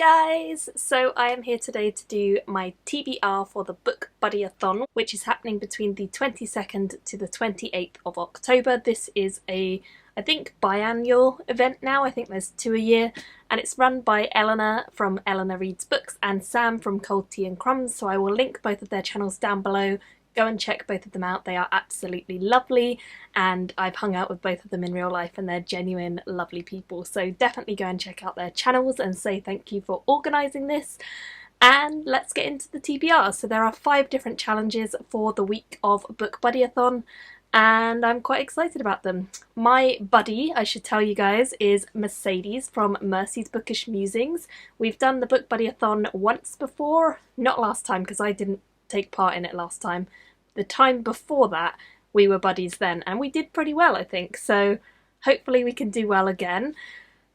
guys! So I am here today to do my TBR for the BookBuddyAthon, which is happening between the 22nd to the 28th of October. This is I think, biannual event now. I think there's 2 a year, and it's run by Eleanor from Eleanor Reads Books and Sam from Cold Tea and Crumbs, so I will link both of their channels down below. Go and check both of them out. They are absolutely lovely, and I've hung out with both of them in real life and they're genuine lovely people, so definitely go and check out their channels and say thank you for organising this. And let's get into the TBR. So there are 5 different challenges for the week of BookBuddyAthon, and I'm quite excited about them. My buddy, I should tell you guys, is Mercedes from Mercy's Bookish Musings. We've done the BookBuddyAthon once before, not last time because I didn't take part in it last time. The time before that we were buddies then, and we did pretty well, I think, so hopefully we can do well again.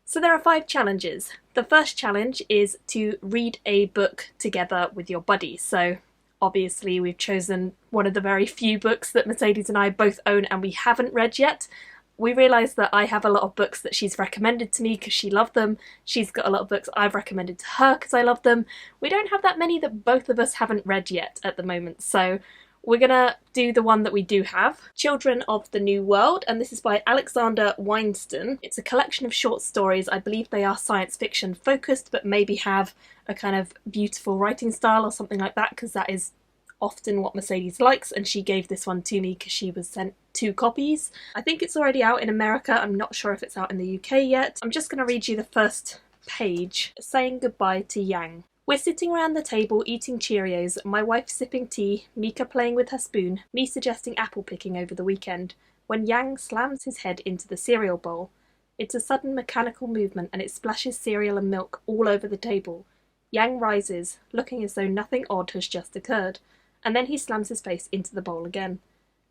So there are 5 challenges. The first challenge is to read a book together with your buddy. So obviously we've chosen one of the very few books that Mercedes and I both own and we haven't read yet. We realised that I have a lot of books that she's recommended to me because she loved them. She's got a lot of books I've recommended to her because I love them. We don't have that many that both of us haven't read yet at the moment, so we're gonna do the one that we do have. Children of the New World, and this is by Alexander Weinstein. It's a collection of short stories. I believe they are science fiction focused, but maybe have a kind of beautiful writing style or something like that, because that is often what Mercedes likes, and she gave this one to me because she was sent 2 copies. I think it's already out in America. I'm not sure if it's out in the UK yet. I'm just going to read you the first page. Saying goodbye to Yang. We're sitting around the table eating Cheerios, my wife sipping tea, Mika playing with her spoon, me suggesting apple picking over the weekend, when Yang slams his head into the cereal bowl. It's a sudden mechanical movement and it splashes cereal and milk all over the table. Yang rises, looking as though nothing odd has just occurred, and then he slams his face into the bowl again.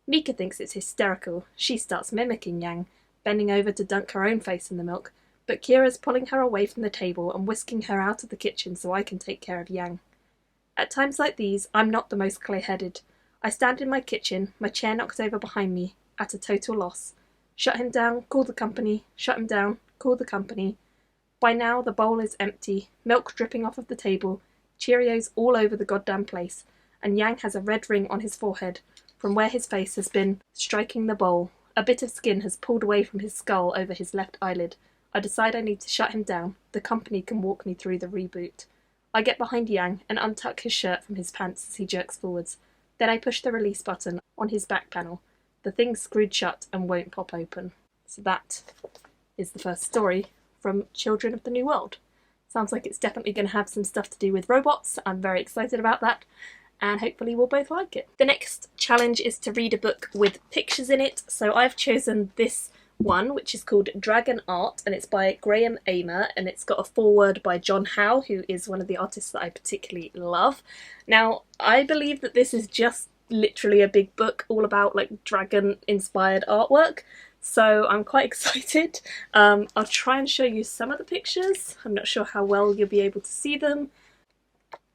Mika thinks it's hysterical. She starts mimicking Yang, bending over to dunk her own face in the milk, but Kira's pulling her away from the table and whisking her out of the kitchen so I can take care of Yang. At times like these, I'm not the most clear-headed. I stand in my kitchen, my chair knocked over behind me, at a total loss. Shut him down, call the company. Shut him down, call the company. By now the bowl is empty, milk dripping off of the table, Cheerios all over the goddamn place, and Yang has a red ring on his forehead from where his face has been striking the bowl. A bit of skin has pulled away from his skull over his left eyelid. I decide I need to shut him down. The company can walk me through the reboot. I get behind Yang and untuck his shirt from his pants as he jerks forwards. Then I push the release button on his back panel. The thing's screwed shut and won't pop open. So that is the first story from Children of the New World. Sounds like it's definitely going to have some stuff to do with robots. I'm very excited about that, and hopefully we'll both like it. The next challenge is to read a book with pictures in it. So I've chosen this one, which is called Dragon Art, and it's by Graham Amer, and it's got a foreword by John Howe, who is one of the artists that I particularly love. Now, I believe that this is just literally a big book all about like dragon inspired artwork, so I'm quite excited. I'll try and show you some of the pictures. I'm not sure how well you'll be able to see them.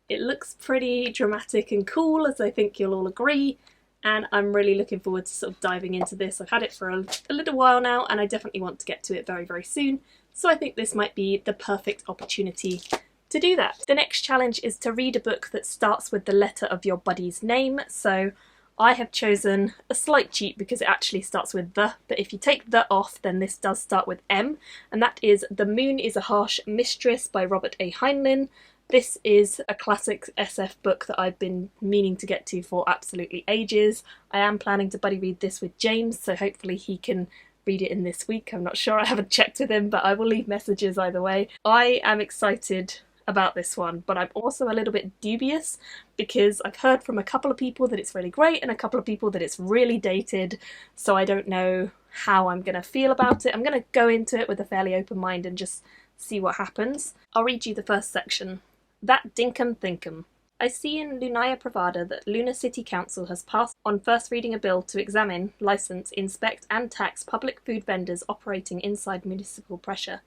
It looks pretty dramatic and cool, as I think you'll all agree, and I'm really looking forward to sort of diving into this. I've had it for a little while now, and I definitely want to get to it very, very soon, so I think this might be the perfect opportunity to do that. The next challenge is to read a book that starts with the letter of your buddy's name. So I have chosen a slight cheat because it actually starts with the, but if you take the off, then this does start with M, and that is The Moon is a Harsh Mistress by Robert A. Heinlein. This is a classic SF book that I've been meaning to get to for absolutely ages. I am planning to buddy read this with James, so hopefully he can read it in this week. I'm not sure, I haven't checked with him, but I will leave messages either way. I am excited about this one, but I'm also a little bit dubious because I've heard from a couple of people that it's really great and a couple of people that it's really dated, so I don't know how I'm going to feel about it. I'm going to go into it with a fairly open mind and just see what happens. I'll read you the first section. That dinkum thinkum. I see in Lunaya Pravada that Luna City Council has passed on first reading a bill to examine, license, inspect and tax public food vendors operating inside municipal pressure.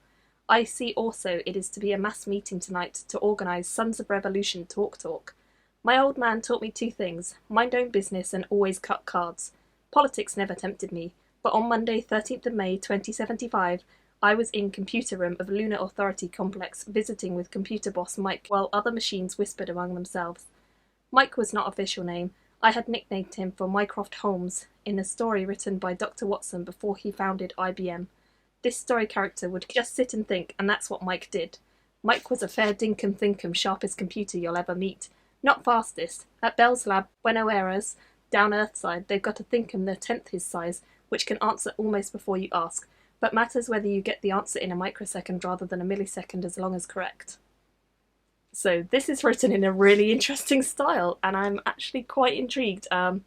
I see also it is to be a mass meeting tonight to organise Sons of Revolution Talk. My old man taught me 2 things, mind own business and always cut cards. Politics never tempted me, but on Monday 13th of May 2075 I was in computer room of Lunar Authority complex visiting with computer boss Mike while other machines whispered among themselves. Mike was not official name. I had nicknamed him for Mycroft Holmes in a story written by Dr. Watson before he founded IBM. This story character would just sit and think, and that's what Mike did. Mike was a fair dinkum thinkum sharpest computer you'll ever meet. Not fastest. At Bell's lab, Buenos Aires, down Earthside, they've got a thinkum the 10th his size, which can answer almost before you ask, but matters whether you get the answer in a microsecond rather than a millisecond as long as correct. So this is written in a really interesting style, and I'm actually quite intrigued. I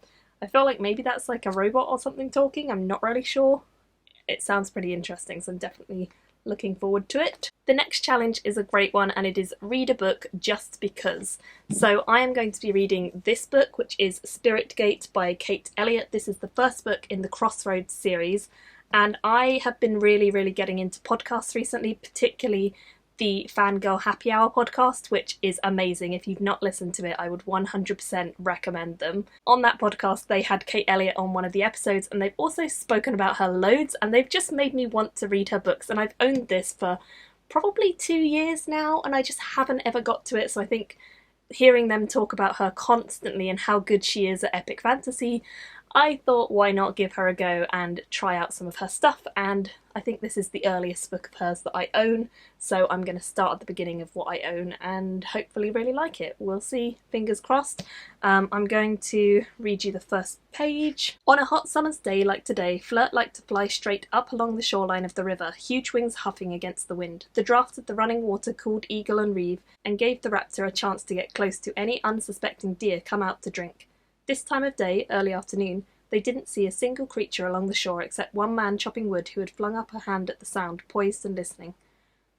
feel like maybe that's like a robot or something talking, I'm not really sure. It sounds pretty interesting, so I'm definitely looking forward to it. The next challenge is a great one, and it is read a book just because. So I am going to be reading this book, which is Spirit Gate by Kate Elliott. This is the first book in the Crossroads series, and I have been really getting into podcasts recently, particularly the Fangirl Happy Hour podcast, which is amazing. If you've not listened to it, I would 100% recommend them. On that podcast, they had Kate Elliott on one of the episodes, and they've also spoken about her loads, and they've just made me want to read her books. And I've owned this for probably 2 years now, and I just haven't ever got to it. So I think hearing them talk about her constantly and how good she is at epic fantasy, I thought why not give her a go and try out some of her stuff, and I think this is the earliest book of hers that I own, so I'm going to start at the beginning of what I own and hopefully really like it. We'll see, fingers crossed. I'm going to read you the first page. On a hot summer's day like today, Flirt liked to fly straight up along the shoreline of the river, huge wings huffing against the wind. The draught of the running water cooled eagle and reeve and gave the raptor a chance to get close to any unsuspecting deer come out to drink. This time of day, early afternoon, they didn't see a single creature along the shore except one man chopping wood who had flung up a hand at the sound, poised and listening.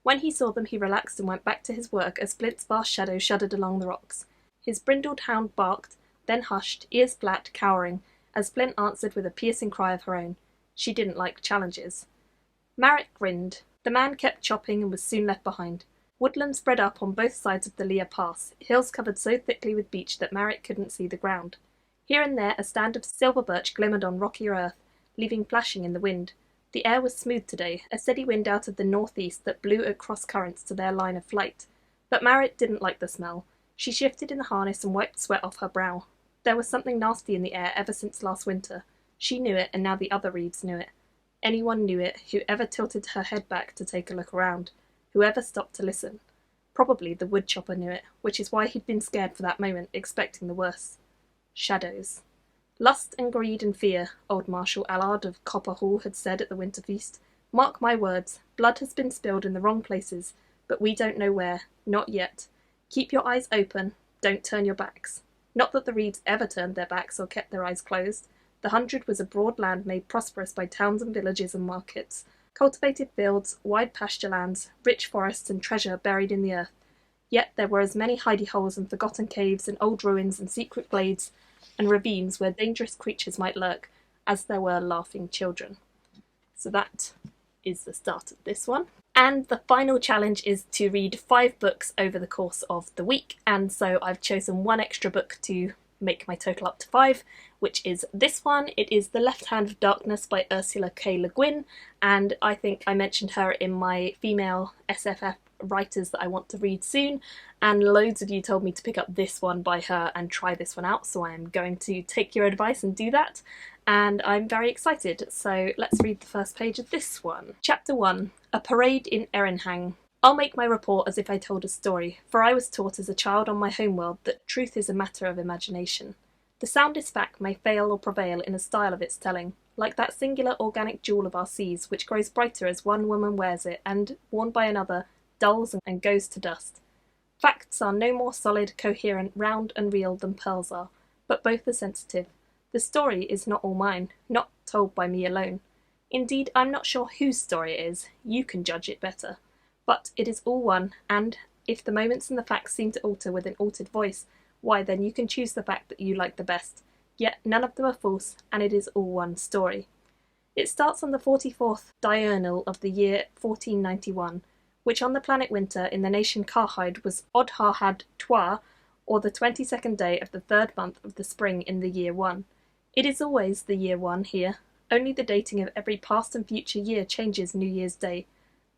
When he saw them, he relaxed and went back to his work as Flint's vast shadow shuddered along the rocks. His brindled hound barked, then hushed, ears flat, cowering, as Flint answered with a piercing cry of her own. She didn't like challenges. Marek grinned. The man kept chopping and was soon left behind. Woodland spread up on both sides of the Leah Pass, hills covered so thickly with beech that Marek couldn't see the ground. Here and there a stand of silver birch glimmered on rockier earth, leaving flashing in the wind. The air was smooth today, a steady wind out of the northeast that blew at cross currents to their line of flight. But Marek didn't like the smell. She shifted in the harness and wiped sweat off her brow. There was something nasty in the air ever since last winter. She knew it, and now the other Reeves knew it. Anyone knew it who ever tilted her head back to take a look around, whoever stopped to listen. Probably the woodchopper knew it, which is why he'd been scared for that moment, expecting the worst. Shadows. Lust and greed and fear, old Marshal Allard of Copper Hall had said at the winter feast. Mark my words, blood has been spilled in the wrong places, but we don't know where, not yet. Keep your eyes open, don't turn your backs. Not that the Reeves ever turned their backs or kept their eyes closed. The 100 was a broad land made prosperous by towns and villages and markets, cultivated fields, wide pasture lands, rich forests and treasure buried in the earth. Yet there were as many hidey holes and forgotten caves and old ruins and secret glades and ravines where dangerous creatures might lurk, as there were laughing children. So that is the start of this one. And the final challenge is to read 5 books over the course of the week, and so I've chosen one extra book to make my total up to 5, which is this one. It is The Left Hand of Darkness by Ursula K. Le Guin, and I think I mentioned her in my female SFF writers that I want to read soon, and loads of you told me to pick up this one by her and try this one out, so I am going to take your advice and do that, and I'm very excited. So let's read the first page of this one. Chapter 1. A Parade in Erinhang. I'll make my report as if I told a story, for I was taught as a child on my homeworld that truth is a matter of imagination. The soundest fact may fail or prevail in a style of its telling, like that singular organic jewel of our seas, which grows brighter as one woman wears it, and, worn by another, dulls and goes to dust. Facts are no more solid, coherent, round and real than pearls are, but both are sensitive. The story is not all mine, not told by me alone. Indeed, I'm not sure whose story it is. You can judge it better. But it is all one, and if the moments and the facts seem to alter with an altered voice, why then you can choose the fact that you like the best. Yet none of them are false, and it is all one story. It starts on the 44th diurnal of the year 1491, which on the planet Winter in the nation Karhide was Odharhad Twa, or the 22nd day of the 3rd month of the spring in the year 1. It is always the year 1 here. Only the dating of every past and future year changes New Year's Day.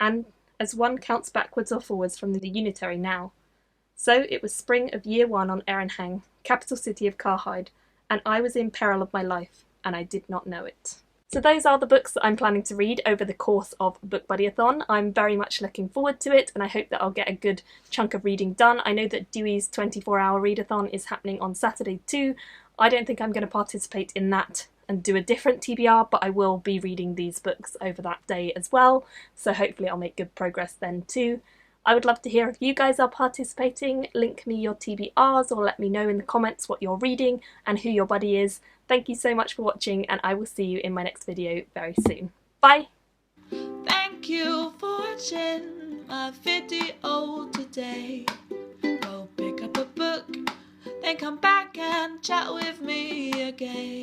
and as one counts backwards or forwards from the unitary now. So it was spring of year 1 on Erranhang, capital city of Karhide, and I was in peril of my life, and I did not know it. So those are the books that I'm planning to read over the course of BookBuddyAthon. I'm very much looking forward to it, and I hope that I'll get a good chunk of reading done. I know that Dewey's 24-hour readathon is happening on Saturday too. I don't think I'm going to participate in that and do a different TBR, but I will be reading these books over that day as well, so hopefully I'll make good progress then too. I would love to hear if you guys are participating. Link me your TBRs or let me know in the comments what you're reading and who your buddy is. Thank you so much for watching, and I will see you in my next video very soon. Bye! Thank you for watching my video today. Go pick up a book, then come back and chat with me again.